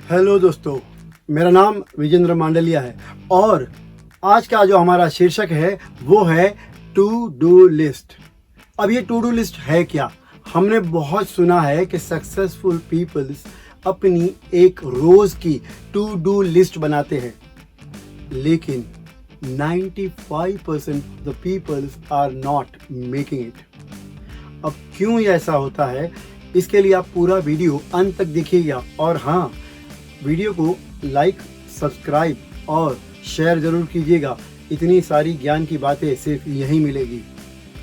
Hello दोस्तों, मेरा नाम विजेंद्र मांडलिया है और आज का जो हमारा शीर्षक है वो है टू डू लिस्ट। अब ये टू डू लिस्ट है क्या? हमने बहुत सुना है कि सक्सेसफुल पीपल्स अपनी एक रोज की टू डू लिस्ट बनाते हैं, लेकिन 95% the peoples are not making it. अब क्यों ये ऐसा होता है, इसके लिए आप पूरा वीडियो अंत तक देखिएगा और हाँ, वीडियो को लाइक, सब्सक्राइब और शेयर जरूर कीजिएगा। इतनी सारी ज्ञान की बातें सिर्फ यहीं मिलेगी।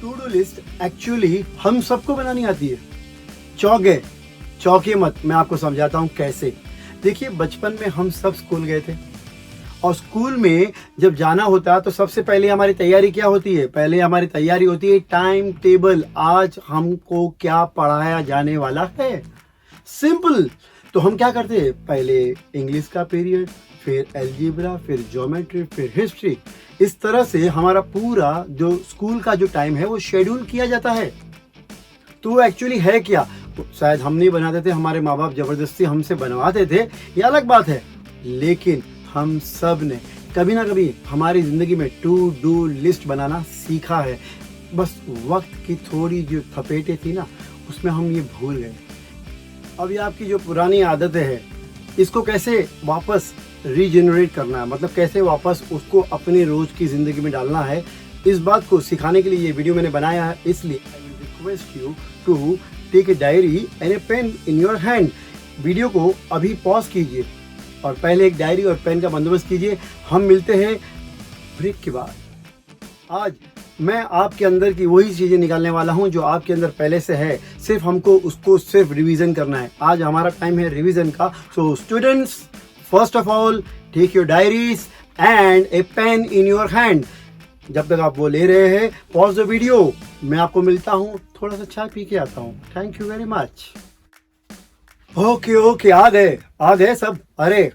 टू डू लिस्ट एक्चुअली हम सबको बनानी आती है। चौके मत, मैं आपको समझाता हूँ कैसे। देखिए, बचपन में हम सब स्कूल गए थे और स्कूल में जब जाना होता है तो सबसे पहले हमारी तैयारी क्या होती है? पहले हमारी तैयारी होती है टाइम टेबल। आज हमको क्या पढ़ाया जाने वाला है, सिंपल। तो हम क्या करते हैं? पहले इंग्लिश का पीरियड, फिर अलजेब्रा, फिर ज्योमेट्री, फिर हिस्ट्री। इस तरह से हमारा पूरा जो स्कूल का जो टाइम है वो शेड्यूल किया जाता है। तो एक्चुअली है क्या? शायद हम नहीं बनाते थे, हमारे माँ बाप जबरदस्ती हमसे बनवाते थे, ये अलग बात है। लेकिन हम सब ने कभी ना कभी हमारी जिंदगी में टू डू लिस्ट बनाना सीखा है। बस वक्त की थोड़ी जो थपेटे थी ना, उसमें हम ये भूल गए। अब ये आपकी जो पुरानी आदतें हैं, इसको कैसे वापस रीजनरेट करना है, मतलब कैसे वापस उसको अपने रोज की जिंदगी में डालना है, इस बात को सिखाने के लिए ये वीडियो मैंने बनाया है। इसलिए I will request you to take a diary and a pen in your hand. Video को अभी पॉज कीजिए और पहले एक डायरी और पेन का बंदोबस्त कीजिए। हम मिलते हैं ब्रेक के बाद। आज मैं आपके अंदर की वही चीज़ें निकालने वाला हूं जो आपके अंदर पहले से है, सिर्फ हमको उसको सिर्फ रिवीजन करना है। आज हमारा टाइम है रिवीजन का। So students, first of all take your diaries and a pen in your hand. जब तक आप वो ले रहे हैं, पॉज द वीडियो। मैं आपको मिलता हूं, थोड़ा सा चाय पी के आता हूं। Thank you very much. Okay, आ गए सब। अरे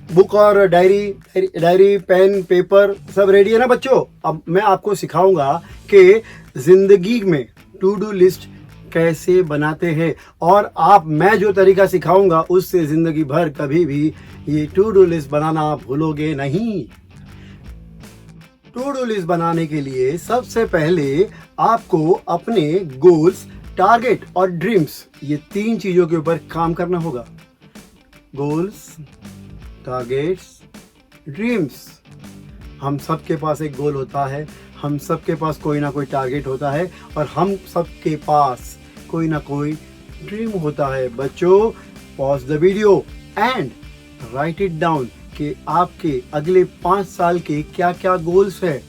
बुक और डायरी पेन पेपर सब रेडी है ना बच्चों? अब मैं आपको सिखाऊंगा कि जिंदगी में टू डू लिस्ट कैसे बनाते हैं, और मैं जो तरीका सिखाऊंगा उससे जिंदगी भर कभी भी ये टू डू लिस्ट बनाना भूलोगे नहीं। टू डू लिस्ट बनाने के लिए सबसे पहले आपको अपने गोल्स, टारगेट और ड्रीम्स, ये तीन चीजों के ऊपर काम करना होगा। Goals, targets, dreams. हम सबके पास एक गोल होता है, हम सबके पास कोई ना कोई टारगेट होता है और हम सबके पास कोई ना कोई ड्रीम होता है। बच्चों, pause the video and right it down कि आपके अगले 5 साल के क्या क्या गोल्स है,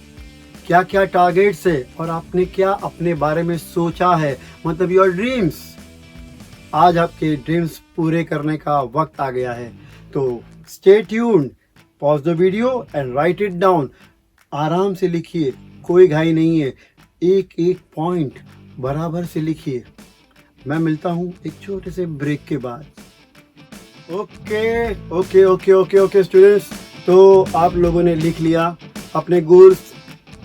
क्या क्या टारगेट्स है और आपने क्या अपने बारे में सोचा है, मतलब योर ड्रीम्स। आज आपके ड्रीम्स पूरे करने का वक्त आ गया है। तो stay tuned, pause the video and right it down. आराम से लिखिए, कोई घाई नहीं है, एक एक पॉइंट बराबर से लिखिए। मैं मिलता हूँ एक छोटे से ब्रेक के बाद। ओके स्टूडेंट्स, तो आप लोगों ने लिख लिया अपने गोल्स,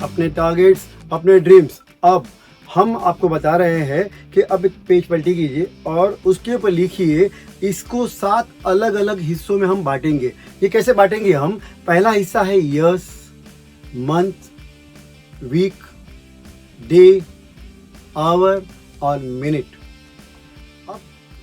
अपने टारगेट्स, अपने ड्रीम्स। अब हम आपको बता रहे हैं कि अब एक पेज पलटी कीजिए और उसके ऊपर लिखिए, इसको 7 अलग अलग हिस्सों में हम बांटेंगे। ये कैसे बांटेंगे हम? पहला हिस्सा है years, month, week, day, hour और मिनट। अब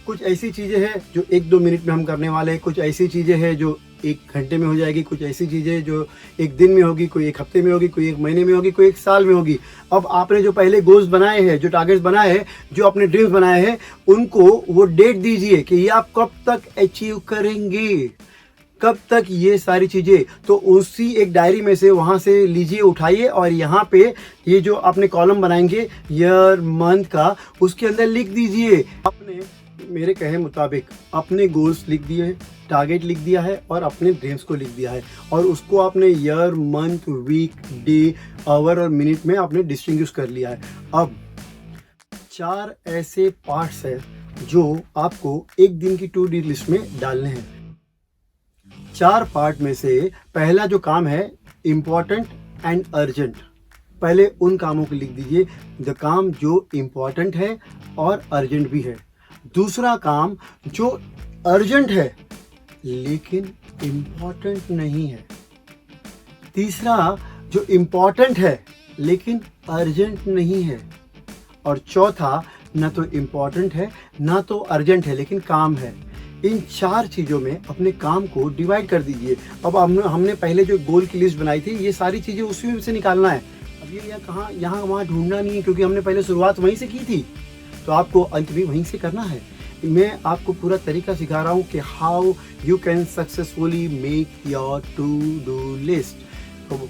कुछ ऐसी चीजें हैं जो 1-2 मिनट में हम करने वाले हैं, कुछ ऐसी चीजें हैं जो 1 घंटे में हो जाएगी, कुछ ऐसी चीजें जो 1 दिन में होगी, कोई 1 हफ्ते में होगी, कोई 1 महीने में होगी, कोई 1 साल में होगी। अब आपने जो पहले गोल्स बनाए हैं, जो टारगेट्स बनाए हैं, जो अपने ड्रीम्स बनाए हैं, उनको वो डेट दीजिए कि ये आप कब तक अचीव करेंगे, कब तक ये सारी चीजें। तो उसी एक डायरी में से वहां से लीजिए, उठाइए और यहाँ पे ये जो आपने कॉलम बनाएंगे ईयर मंथ का, उसके अंदर लिख दीजिए। आपने मेरे कहे मुताबिक अपने गोल्स लिख दिए, टारगेट लिख दिया है और अपने ड्रीम्स को लिख दिया है, और उसको आपने year, month, week, day, hour और मिनट में आपने डिस्टिंग्विश कर लिया है। अब 4 ऐसे पार्ट्स हैं जो आपको एक दिन की टू डू लिस्ट में डालने हैं। 4 पार्ट में से पहला जो काम है इम्पॉर्टेंट एंड अर्जेंट। पहले उन कामों को लिख दीजिए, द काम जो इम्पॉर्टेंट है और अर्जेंट भी है। दूसरा काम जो अर्जेंट है लेकिन इम्पोर्टेंट नहीं है। तीसरा, जो इम्पोर्टेंट है लेकिन अर्जेंट नहीं है। और चौथा, ना तो इम्पोर्टेंट है ना तो अर्जेंट है लेकिन काम है। इन 4 चीज़ों में अपने काम को डिवाइड कर दीजिए। अब हमने पहले जो गोल की लिस्ट बनाई थी, ये सारी चीज़ें उसी में से निकालना है। अब ये कहाँ यहाँ वहाँ ढूंढना नहीं है, क्योंकि हमने पहले शुरुआत वहीं से की थी, तो आपको अंत भी वहीं से करना है। मैं आपको पूरा तरीका सिखा रहा हूँ कि how you can successfully make your to do list. तो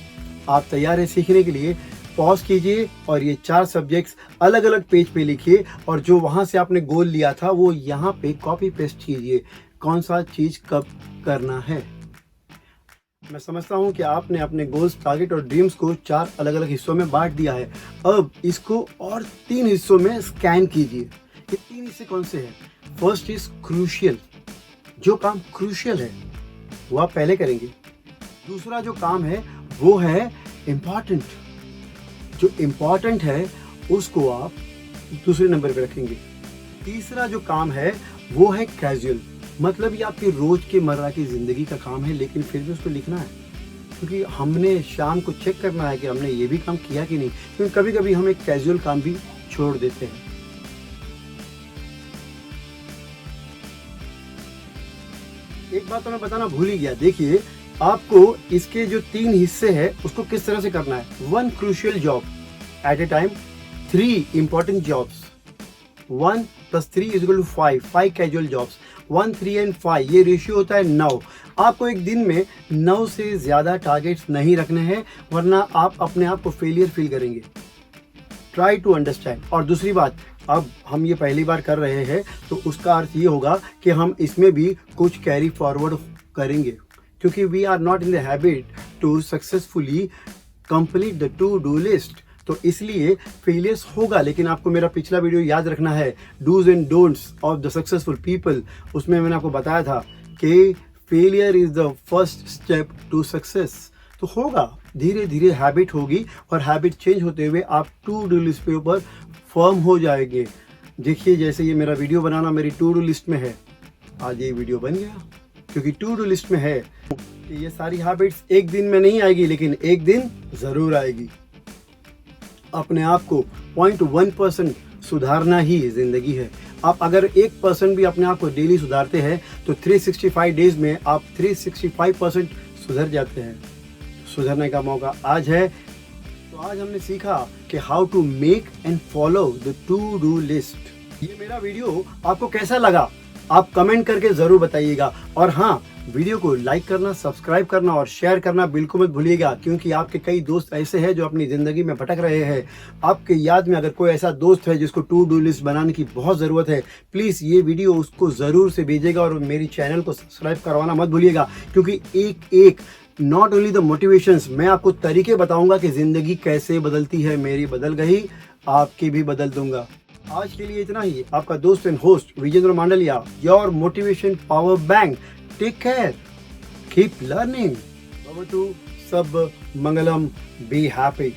आप तैयार हैं सीखने के लिए? पॉज कीजिए और ये 4 सब्जेक्ट्स अलग अलग पेज पे लिखिए, और जो वहाँ से आपने गोल लिया था वो यहाँ पे कॉपी पेस्ट कीजिए, कौन सा चीज़ कब करना है। मैं समझता हूँ कि आपने अपने गोल्स, टारगेट और ड्रीम्स को 4 अलग अलग हिस्सों में बांट दिया है। अब इसको और 3 हिस्सों में स्कैन कीजिए। ये 3 हिस्से कौन से हैं? फर्स्ट इज क्रूशियल, जो काम क्रूशियल है वो आप पहले करेंगे। दूसरा जो काम है वो है इम्पॉर्टेंट, जो इम्पॉर्टेंट है उसको आप दूसरे नंबर पे रखेंगे। तीसरा जो काम है वो है कैजुअल, मतलब ये आपकी रोज के मर्रा की जिंदगी का काम है, लेकिन फिर भी उसको लिखना है, क्योंकि हमने शाम को चेक करना है कि हमने ये भी काम किया कि नहीं, क्योंकि कभी कभी हम एक कैजुअल काम भी छोड़ देते हैं। एक बात तो मैं बताना भूल ही गया, देखिए आपको इसके जो 3 हिस्से हैं उसको किस तरह से करना है। 1 crucial job eight A time, 3 important jobs, 1 + 3 = 5 casual jobs, 1, 3 and 5 ये रेशियो होता है 9। आपको एक दिन में 9 से ज़्यादा टारगेट्स नहीं रखने हैं, वरना आप अपने आप को फेलियर फील करेंगे। Try to understand. और दूसरी बात, अब हम ये पहली बार कर रहे हैं तो उसका अर्थ ये होगा कि हम इसमें भी कुछ कैरी फॉरवर्ड करेंगे, क्योंकि we are not in the habit to successfully complete the to do list. तो इसलिए फेलियर्स होगा, लेकिन आपको मेरा पिछला वीडियो याद रखना है, dos and don'ts of the successful people. उसमें मैंने आपको बताया था कि failure is the first step to success. तो होगा, धीरे धीरे हैबिट होगी, और हैबिट चेंज होते हुए आप टू डू लिस्ट पे ऊपर फर्म हो जाएंगे। देखिए जैसे ये मेरा वीडियो बनाना मेरी टू डू लिस्ट में है, आज ये वीडियो बन गया, क्योंकि टू डू लिस्ट में है कि ये सारी हैबिट्स एक दिन में नहीं आएगी, लेकिन एक दिन ज़रूर आएगी। अपने आप को 0.1% सुधारना ही ज़िंदगी है। आप अगर 1% भी अपने आप को डेली सुधारते हैं तो 365 डेज में आप 365% सुधर जाते हैं। सुधरने का मौका आज है। तो आज हमने सीखा कि how to make and follow the to do list. ये मेरा वीडियो आपको कैसा लगा आप कमेंट करके ज़रूर बताइएगा, और हाँ, वीडियो को लाइक करना, सब्सक्राइब करना और शेयर करना बिल्कुल मत भूलिएगा, क्योंकि आपके कई दोस्त ऐसे हैं जो अपनी ज़िंदगी में भटक रहे हैं। आपके याद में अगर कोई ऐसा दोस्त है जिसको टू डू लिस्ट बनाने की बहुत ज़रूरत है, प्लीज़ ये वीडियो उसको ज़रूर से भेजिएगा, और मेरी चैनल को सब्सक्राइब करवाना मत भूलिएगा, क्योंकि एक नॉट ओनली द मोटिवेशंस, मैं आपको तरीके बताऊँगा कि ज़िंदगी कैसे बदलती है। मेरी बदल गई, आपकी भी बदल दूंगा। आज के लिए इतना ही। आपका दोस्त and host Vijendra Mandalia, your motivation power bank. Take care, keep learning. भवतु सब मंगलम, बी हैप्पी।